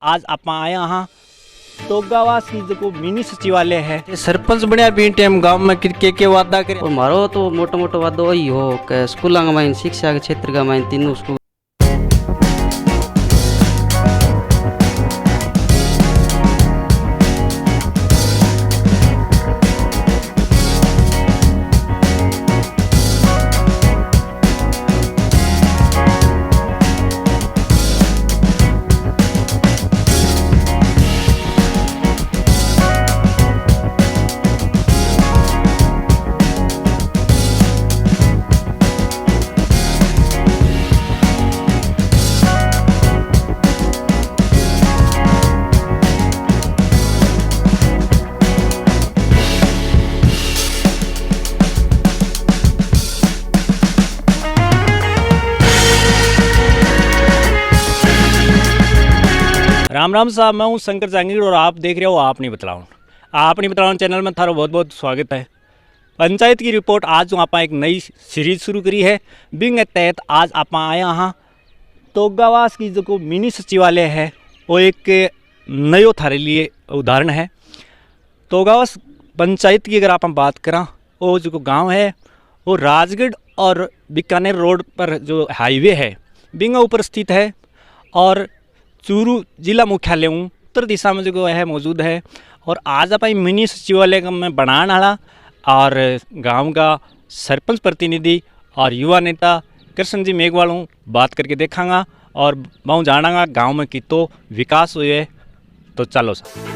आज आप आए हाँ तोगावास की जो मिनी सचिवालय है सरपंच बनया भी टाइम गांव में के वादा करे और मारो तो मोटो मोटो वादो वही हो कि स्कूलों का माइन शिक्षा के क्षेत्र का माइन तीनों स्कूल। राम राम साहब, मैं हूँ शंकर जहांगीर और आप देख रहे हो आप नहीं बताऊँ चैनल में थारा बहुत बहुत स्वागत है। पंचायत की रिपोर्ट आज आप एक नई सीरीज शुरू करी है। बिंग तहत आज आप आए हाँ तोगावास की जो मिनी सचिवालय है वो एक नयो थारे लिए उदाहरण है। तोगावास पंचायत की अगर आप बात करें वो जो गांव है वो राजगढ़ और बीकानेर रोड पर जो हाईवे है बिंग ऊपर स्थित है और चूरू जिला मुख्यालय उत्तर दिशा में जो है मौजूद है। और आज आप मिनी सचिवालय का मैं बनाने वाला और गांव का सरपंच प्रतिनिधि और युवा नेता कृष्ण जी मेघवाल हूँ बात करके देखांगा और मैं जानागा गांव में कि तो विकास हुए। तो चलो सर।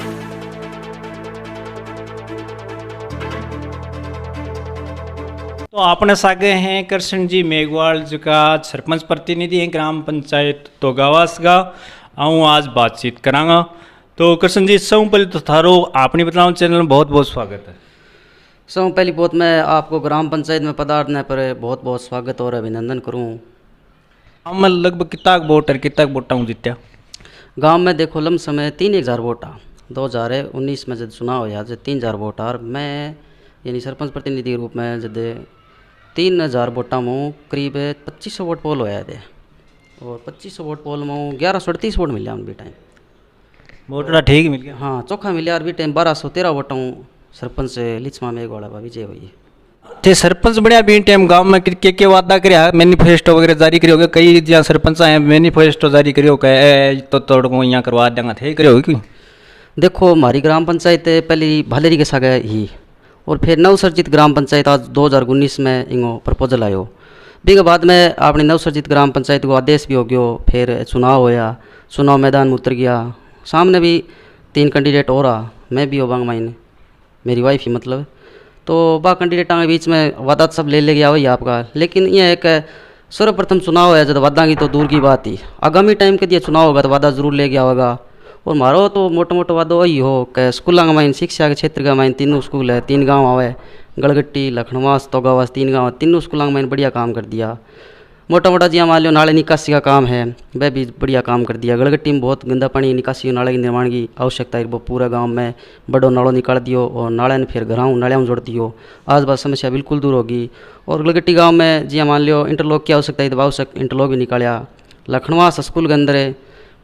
तो आपने सागे हैं कृष्ण जी मेघवाल जो का सरपंच प्रतिनिधि हैं ग्राम पंचायत तोगावास का आऊँ आज बातचीत करांगा। तो कृष्ण जी सब पहले तो थारो आपने बताओ चैनल में बहुत बहुत स्वागत है। सब पहली बहुत मैं आपको ग्राम पंचायत में पधारने पर बहुत बहुत स्वागत और अभिनंदन करूँ। गाँव में लगभग कितना वोटा हूँ जीत्या गांव में देखो लम समय 3000 वोटा 2019 में जब चुनाव होया जब 3000 वोटा और मैं यानी सरपंच प्रतिनिधि के रूप में जब 3000 वोटा में करीब 2500 वोट पोल होया थे और 2500 वोट पोल में 1138 वोट मिले उन भी टाइम वोट ठीक मिल गया। हाँ चौखा मिले और भी टाइम 1213 वोटा सरपंच से लिचमा मेघवाड़ा का विजय हुई। थे सरपंच बढ़िया भी टाइम गांव में के वादा करे मैनिफेस्टो वगैरह जारी करियो कई जहाँ सरपंच आए मैनिफेस्टो जारी करियो कहे तो तोड़ को यहाँ करवा देंगे थे करियो क्यों। देखो हमारी ग्राम पंचायत पहली भालेरी के सागे ही और फिर नवसर्जित ग्राम पंचायत आज 2019 में इंगो प्रपोजल आयो बिके बाद में अपनी नवसर्जित ग्राम पंचायत को आदेश भी हो गयो। फिर चुनाव होया चुनाव मैदान में उतर गया सामने भी 3 कैंडिडेट और आ मैं भी हो बांग माइन मेरी वाइफ ही मतलब तो बा कैंडिडेटा के बीच में वादा सब ले गया वही आपका। लेकिन ये एक सर्वप्रथम चुनाव है जब वादा की तो दूर की बात ही आगामी टाइम के दिए चुनाव होगा तो वादा जरूर ले गया होगा। और मारो तो मोटो मोटो वादो वही हो कि स्कूलों का माइन शिक्षा के क्षेत्र का माइन तीनों स्कूल है 3 गांव आवे गड़गट्टी लखनवास तोगावास 3 गांव तीनों स्कूलों का माइन बढ़िया काम कर दिया। मोटा मोटा जी मान लो नाले निकासी का काम है वह भी बढ़िया काम कर दिया। गड़गट्टी में बहुत गंदा पानी निकासी नाले के निर्माण की आवश्यकता है वो पूरा गांव में बड़ो नालों निकाल दियो और नाले ने फिर घराऊँ नाले में जोड़ दियो आज बात समस्या बिल्कुल दूर होगी। और गड़गट्टी गाँव में जी मान लो इंटरलॉक की आवश्यकता है तो आवश्यक इंटरलॉक भी निकालिया। लखनवास स्कूल के अंदर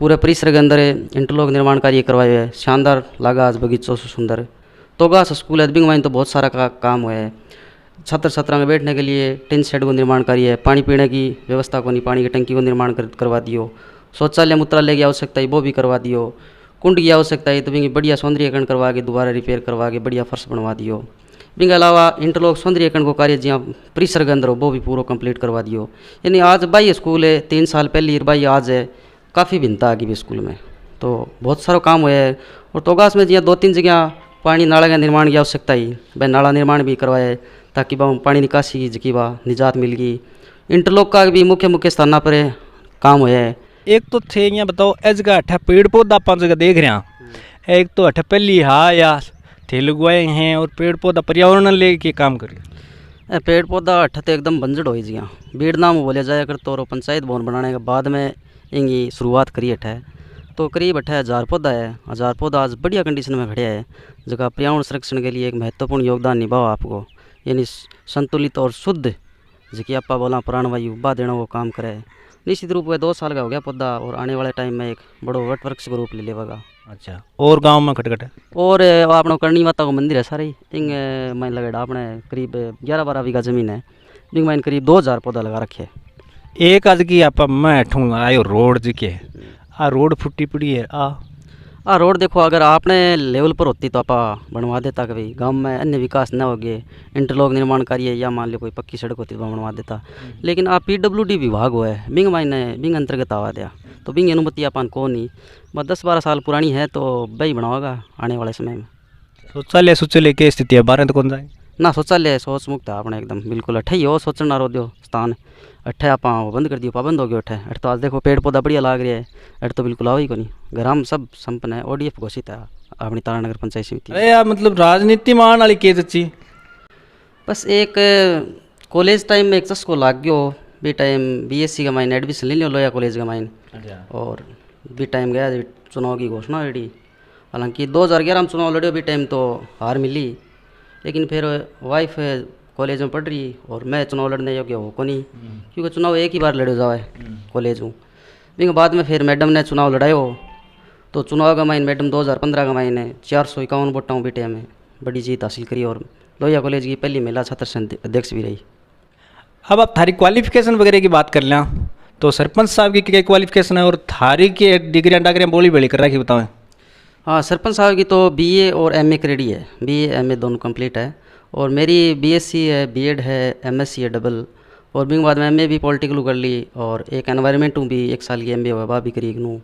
पूरे परिसर के अंदर इंटरलॉक निर्माण कार्य करवाए है शानदार लगा आज बगीचों से सुंदर। तोगास स्कूल है बिंग माइन तो बहुत सारा काम हुआ है छात्र छात्रा में बैठने के लिए टिन शेड को निर्माण कार्य है पानी पीने की व्यवस्था को नहीं पानी की टंकी को निर्माण करवा दियो। शौचालय मूत्रालय की आवश्यकता है वो भी करवा दियो। कुंड की आवश्यकता है तो बिंग बढ़िया सौंदर्यकरण करवा के दोबारा रिपेयर करवा के बढ़िया फर्श बनवा दियो। बिंग अलावा इंटरलॉक सौंदर्यकरण को कार्य जहाँ परिसर के अंदर हो वो भी पूरा कंप्लीट करवा दियो। यानी आज बाई स्कूल है 3 साल पहले बाई आज है काफ़ी भिन्नता आ गई स्कूल में तो बहुत सारा काम हुआ है। और तोगास में जहाँ 2-3 जगह पानी नाला का निर्माण की आवश्यकता ही वह नाला निर्माण भी करवाया ताकि वह पानी निकासी की जकी वह निजात मिल गई। इंटरलॉक का भी मुख्य स्थान पर काम हुआ है। एक तो थे यहाँ बताओ ए जगह अठा पेड़ पौधा 5 जगह देख रहे हैं एक तो अठा पहली हाँ या थे लगवाए हैं और पेड़ पौधा पर्यावरण ले के काम करिए पेड़ पौधा अठा तो एकदम बंजड़ हो जगह बीड़ नाम बोले जाया कर तो पंचायत भवन बनाने के बाद में इनकी शुरुआत करी अठा तो करीब 1000 पौधा है 1000 पौधा आज बढ़िया कंडीशन में खड़े है जगह पर्यावरण संरक्षण के लिए एक महत्वपूर्ण योगदान निभाओ आपको यानी संतुलित और शुद्ध जी आप बोला प्राणवायु बा देना वो काम करे। निश्चित रूप में 2 साल का हो गया पौधा और आने वाले टाइम में एक बड़ो वट वृक्ष का रूप ले लेगा। अच्छा, और गांव में खटखट है? और अपना करणी माता का मंदिर है सारे इंग मैं लगेड़ा अपने करीब 11-12 बीघा ज़मीन है, बिंग मैंने करीब 2000 पौधा लगा रखे है। एक आज की आप मैं ठूँ आयो रोड जी के आ रोड फुटी पड़ी है आ रोड देखो अगर आपने लेवल पर होती तो आप बनवा देता, कभी गांव में अन्य विकास न हो गए, इंटरलॉक निर्माण कार्य या मान लो कोई पक्की सड़क होती तो बनवा देता। लेकिन आप PWD विभाग हुआ है बिंग मायने बिंग अंतर्गत आवा दिया तो बिंग अनुमति अपन को नहीं, बस 10-12 साल पुरानी है तो वही बनवाएगा आने वाले समय में। शौचालय की स्थिति है बारह तो कौन जाए ना शौचालय शौच मुक्त है अपने एकदम बिल्कुल। अठे ही हो सोचना रो दो स्थान अठे आप बंद कर दियो, पाबंद हो गयो अठे। अठ तो आज देखो पेड़ पौधा बढ़िया लाग रहा है, अठ तो बिल्कुल आओ ही को नहीं। ग्राम सब संपन्न है, ODF घोषित है अपनी तारानगर पंचायत समिति। अरे यार मतलब राजनीति में आने वाली केस अच्छी बस एक कॉलेज टाइम में एक चस्को लाग गयो, बी टाइम BSc का माइन एडमिशन ले लियो लोया कॉलेज का माइन, और बी टाइम गया चुनाव की घोषणा हुई। हालांकि 2011 में चुनाव लड़ियो, बी टाइम तो हार मिली, लेकिन फिर वाइफ कॉलेज में पढ़ रही और मैं चुनाव लड़ने योग्य हो को नहीं, क्योंकि चुनाव एक ही बार लड़ो जाए कॉलेज में। फिर बाद में फिर मैडम ने चुनाव लड़ायो तो चुनाव का माइन मैडम 2015 का माइन 451 वोटों बीटे में बड़ी जीत हासिल करी और लोहिया कॉलेज की पहली महिला छात्र संघ अध्यक्ष भी रही। अब आप थारी क्वालिफिकेशन वगैरह की बात कर लें तो सरपंच साहब की क्या क्वालिफिकेशन है और थारी की डिग्रियाँ डागरियाँ बोली बड़ी कर रखी बताएं। हाँ, सरपंच साहब की तो BA और MA क्रेडी है, BA MA दोनों कंप्लीट है, और मेरी BSc है, B.Ed है, MSc है डबल, और बिंग बाद में MA भी पॉलिटिकल कर ली, और एक एनवायरनमेंट भी 1 साल की MA हुआ वह भी करी नू,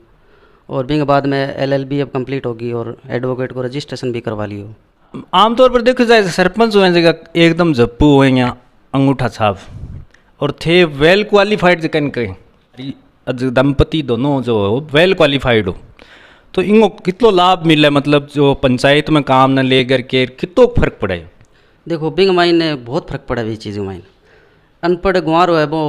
और बिंग बाद में LLB अब कंप्लीट होगी और एडवोकेट को रजिस्ट्रेशन भी करवा लियो। आमतौर पर देखो जाए सरपंच हुए जगह एकदम जप्पू हुए या अंगूठा छाप और थे वेल क्वालिफाइड जकन कहीं दंपति दोनों जो हो वेल क्वालिफाइड हो तो इनको कितना लाभ मिला, मतलब जो पंचायत में काम न लेकर के कितना फर्क पड़ा है? देखो बिंग माइन ने बहुत फर्क पड़ा है चीज़ माइन। अनपढ़ गुआर है वो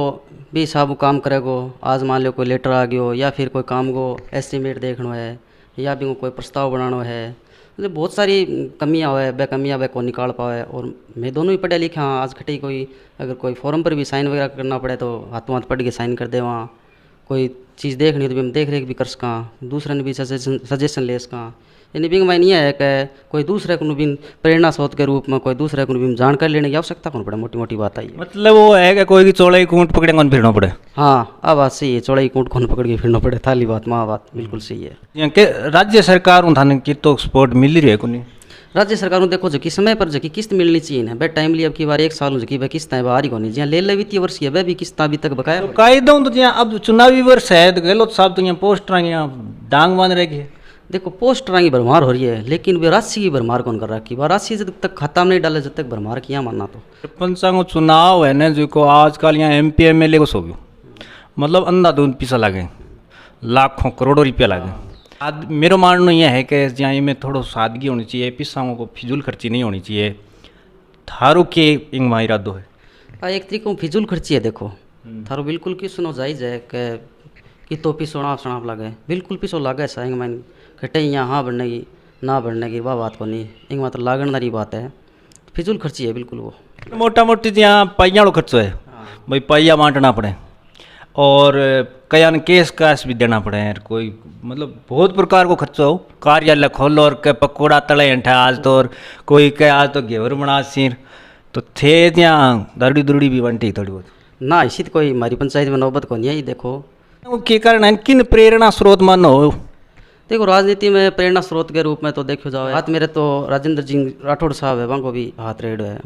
भी साहब काम करेगो, आज मान लो कोई लेटर आ गयो या फिर कोई काम को एस्टिमेट देखना है या भी कोई प्रस्ताव बनाना है, मतलब बहुत सारी कमियाँ हुए वे कमियाँ वे को निकाल पाए। और मैं दोनों ही पढ़े लिखे हाँ, आज खटे कोई अगर कोई फॉर्म पर भी साइन वगैरह करना पड़े तो हाथों हाथ पढ़ के साइन कर दे, वहाँ कोई चीज़ देखनी हो तो भी हम देख रेख भी कर सका, दूसरे ने भी सजेशन ले सका। यानी बिंग माइन ये है कि कोई दूसरे को भी प्रेरणा स्रोत के रूप में कोई दूसरे को भी जानकारी लेने की आवश्यकता कौन पड़े, मोटी मोटी बात आई है। मतलब वो है कि कोई की चौड़ाई कूट पकड़े कौन फिरना पड़े। हाँ, अब बात सही है, चौड़ाई कूट कौन पकड़ के फिरना पड़े, थाली बात माँ बात बिल्कुल सही है। यहाँ के राज्य सरकार थाने की तो सपोर्ट मिल रही है को नहीं? राज्य सरकार को देखो जबकि समय पर जबकि किस्त मिलनी चाहिए ना, बे टाइम लिया अब की बार 1 साल जबकि वह किस्त है बाहर ही होनी जहाँ ले वित्तीय वर्ष है वह भी किस्त अभी तक बकाया। तो कायदों तो यहाँ अब चुनावी वर्ष है तो गहलोत साहब तो यहाँ पोस्टर यहाँ डांग बांध रखी है। देखो पोस्टर की भरमार हो रही है लेकिन वे राशि की भरमार कौन कर रखी, वह राशि जब तक खाता में नहीं डाले जब तक भरमार किया मानना। तो सरपंचा को चुनाव है ना जो को आजकल यहाँ MP MLA को सो गयो, मतलब अंधाधुंध पैसा लगे, लाखों करोड़ों रुपया लगे। मेरा मानना यह है कि यहाँ में थोड़ा सादगी होनी चाहिए, पैसाओं को फिजूल खर्ची नहीं होनी चाहिए। थारो के इंग माँ इरादो है? एक तरीके फिजूल खर्ची है। देखो थारो बिल्कुल की सुनो जायज है कि तो पिसो शनाप लगे, बिल्कुल पिसो लागे सा इंग मैंने कटे यहाँ हाँ बढ़ने की ना बढ़ने की वह बात को नहीं, इंग मात्र लागणदारी बात है, फिजूल खर्ची है बिल्कुल। वो मोटा मोटी यहाँ पाइया खर्चो है भाई, पाइया बांटना पड़े और कया ने केस कास भी देना पड़े यार, कोई मतलब बहुत प्रकार को खर्चो हो। कार्यालय खोलो और के पकौड़ा तले हंठा आज तो, और कोई के आज तो घेवर बना सिर तो थे यहाँ दरड़ी दुरड़ी भी बनती थोड़ी बहुत ना, इसी तो कोई हमारी पंचायत में नौबत को नहीं आई। देखो के कारण है किन प्रेरणा स्रोत मानो हो? देखो राजनीति में प्रेरणा स्रोत के रूप में तो देखो जाओ हाथ मेरे तो राजेंद्र सिंह राठौड़ साहब है, वहाँ को भी हाथ रेड है।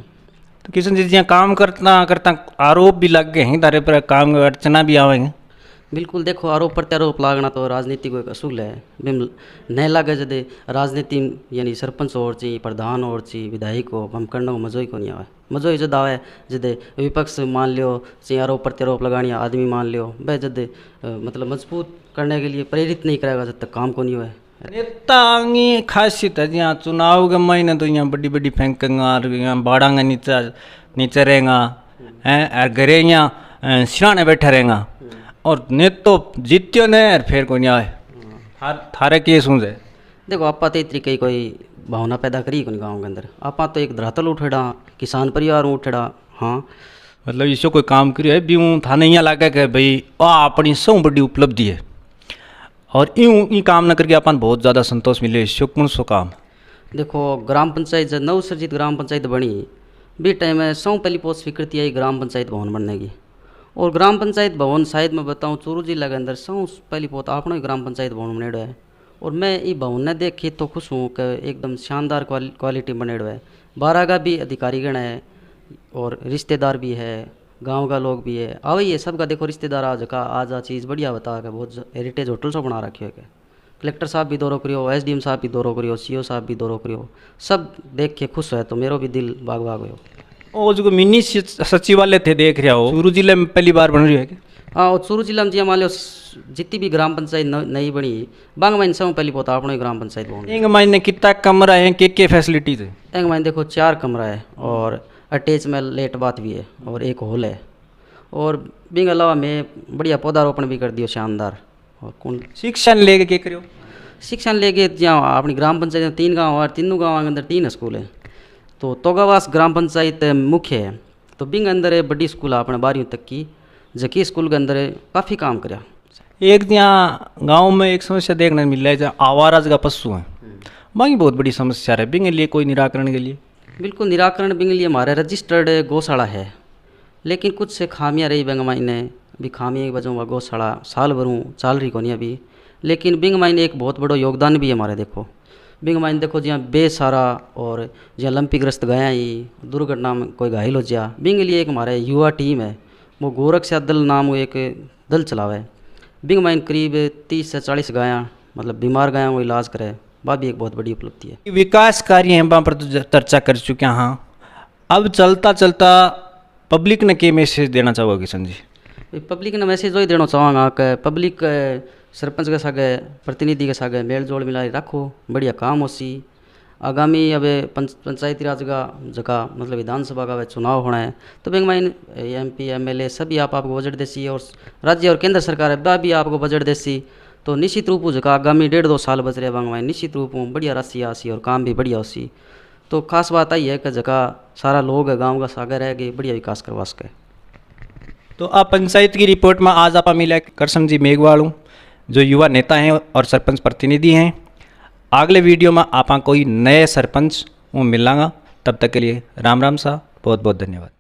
तो किशन जी यहाँ काम करता आरोप भी लग गए हैं तारे पर, काम अर्चना भी आवेंगे। बिल्कुल देखो आरोप प्रत्यारोप लागना तो राजनीति को एक असूल है, बिम नहीं लागे जदे राजनीति यानी सरपंच और चाहिए प्रधान और चाहिए विधायक को हम करने को मज़ो ही को नहीं आवे। मज़ो ही जद आवे जदे विपक्ष मान लियो चाहिए आरोप प्रत्यारोप लगानी आदमी मान लियो वह जदे मतलब मजबूत करने के लिए प्रेरित नहीं करेगा जब तक काम को नहीं हुए। नेता की खासियत है यहाँ चुनाव के महीने तो यहाँ बड़ी बड़ी फेंकेंगा और यहाँ बाड़ांगा नीचे रहेगा हैं, घरे यहाँ सिराने बैठे रहेगा और नेता तो जीत्यो ने फिर कोई नहीं आए। थारे केस हूँ जे देखो आप तो इस तरीके की कोई भावना पैदा करी कोई गाँव के अंदर, आप तो एक धरातल उठेड़ा किसान परिवार उठेड़ा हाँ, मतलब इसो कोई काम करियो है भी थाने यहाँ लगे कि भाई आ अपनी सौ बड़ी उपलब्धि है और यूँ ई काम न करके अपन बहुत ज़्यादा संतोष मिले इसो कौन सो काम। देखो ग्राम पंचायत जब नवसर्जित ग्राम पंचायत बनी भी टाइम में सौ पहली पोस्ट स्वीकृति आई ग्राम पंचायत भवन बनने की। और ग्राम पंचायत भवन शायद मैं बताऊँ चूरू जिला के अंदर सौ पहली पोत अपना ही ग्राम पंचायत भवन बनेड़ो है। और मैं ये भवन ने देख के तो खुश हूँ कि एकदम शानदार क्वालिटी बनेड़ो है। 12 का भी अधिकारीगण है और रिश्तेदार भी है, गांव का लोग भी है, आवई है सबका। देखो रिश्तेदार आज का आज आ चीज़ बढ़िया बता के बहुत हेरिटेज होटल से बना रखी है। कलेक्टर साहब भी दौरो करियो, एसडीएम साहब भी दौरो करियो, सीओ साहब भी दौरो करियो, सब देख के खुश है तो मेरो भी दिल बाग बाग हो। और जो मिनी सचिवालय थे देख रहे हो चूरू जिले में पहली बार बन रही है क्या? हाँ और चूरू जिला में जी मान लो जितनी भी ग्राम पंचायत नई बनी बांग माइन सब पहली पोता अपना ग्राम पंचायत भवन। एक महीने कितना कमरा है के फैसिलिटीज है? एक माइन देखो 4 कमरा है और अटैच में लेट बात भी है और एक हॉल है। और बिंग अलावा मैं बढ़िया पौधारोपण भी कर दियो शानदार। और कौन शिक्षण लेके क्या करियो? शिक्षण लेके जहाँ अपनी ग्राम पंचायत में 3 गाँव और तीनों गाँव के अंदर 3 स्कूल है। तो तोगावास ग्राम पंचायत मुख्य है तो बिंग अंदर है बड़ी स्कूल है अपने 12वीं तक की जकी स्कूल के अंदर काफ़ी काम कराया। एक यहाँ गांव में एक समस्या देखने मिल रहा है जहाँ आवारा जगह पशु हैं, बाकी बहुत बड़ी समस्या है बिंग लिए कोई निराकरण के लिए। बिल्कुल निराकरण बिंग लिए हमारे रजिस्टर्ड गौशाला है लेकिन कुछ से खामियाँ रही बिंग मायने भी खामियाँ की वजह गौशाला साल भरूँ चाल रही को नहीं अभी। लेकिन बिंग मायने एक बहुत बड़ा योगदान भी है हमारे। देखो बिंग मायने देखो जहाँ बेसारा और जहाँ लंपीग्रस्त गया ही दुर्घटना में कोई घायल हो जाए बिंग लिए एक हमारे युवा टीम है वो गोरक्षा दल नाम एक दल चलावा है। बिंग माइन करीब 30 से 40 गायाँ मतलब बीमार गायों को इलाज करे वह भी एक बहुत बड़ी उपलब्धि है। विकास कार्य हैं वहाँ पर तो चर्चा कर चुके हैं। हाँ अब चलता चलता पब्लिक ने क्या मैसेज देना चाहोगे किशन जी? पब्लिक ने मैसेज वही देना चाहूँगा कि पब्लिक सरपंच के सागे प्रतिनिधि के सागे मेल जोल मिला रखो बढ़िया काम हो सी। आगामी अब पंचायती राज का जगह मतलब विधानसभा का चुनाव होना है तो बिंग माइन MP MLA सभी आपको बजट देसी और राज्य और केंद्र सरकार है भी आपको बजट देसी। तो निश्चित रूप से जगह आगामी 1.5-2 साल बच रहे बिंग माइन निश्चित रूप में बढ़िया राशि आसी और काम भी बढ़िया होसी। तो खास बात आई है कि जगह सारा लोग गाँव का सागर है कि बढ़िया विकास करवा सके। तो आप पंचायत की रिपोर्ट में आज आप मिला करसन जी मेघवाल जो युवा नेता हैं और सरपंच प्रतिनिधि हैं। अगले वीडियो में आप कोई नए सरपंच मिलांगा, तब तक के लिए राम राम सा, बहुत बहुत धन्यवाद।